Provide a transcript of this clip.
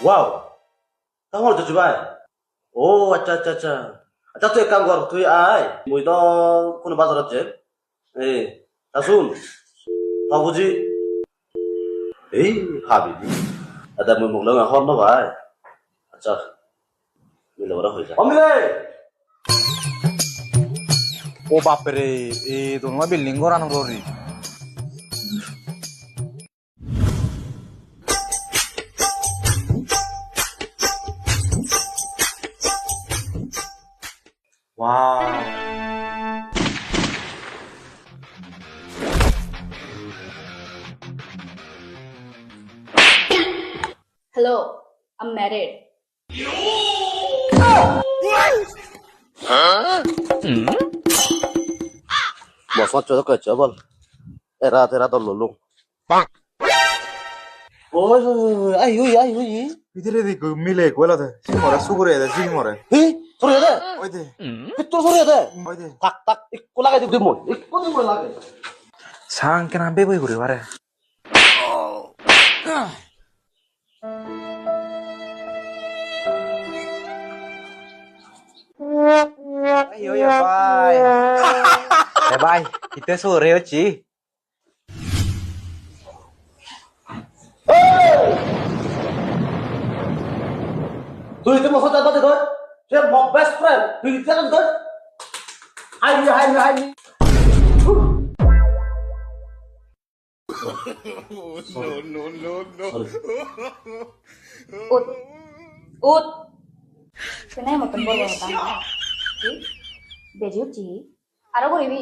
Wow, kamu udah coba? Oh, acha acha acha. Acha tuh ekam kor, tuh ay. Mui to kono bazar আছে? তা শুন, তা বুঝি এই হাবিবি। আদা মুই মুগলা এখন না ভাই। আচ্ছা, মিলে বড় হয়ে যায়। অমিলে! ও বাপরে এই তোমার বিল্ডিং করানো Rory wow Hello, I'm married. Masa coba ke coba. Era to lulung. Oh, ayo ayo ayo. ভিতরে দেখো মিলে কইলাতে সিমরে সুগরে দে সিমরে Hei, sorry deh. ওই দে Betul sorry deh. ওই দে Tak tak, ikut lagi di demo. Ikut demo lagi. সাং কেনা বে বই করে পারে Ayo ya bye. Bye. Kita sore Ci. Tuh itu maksud apa tuh? Dia mau best friend. Tuh itu kan tuh. Hai. Ut, ut. Kenapa mau tempur banget? Baju Ci. Ada gue ribi.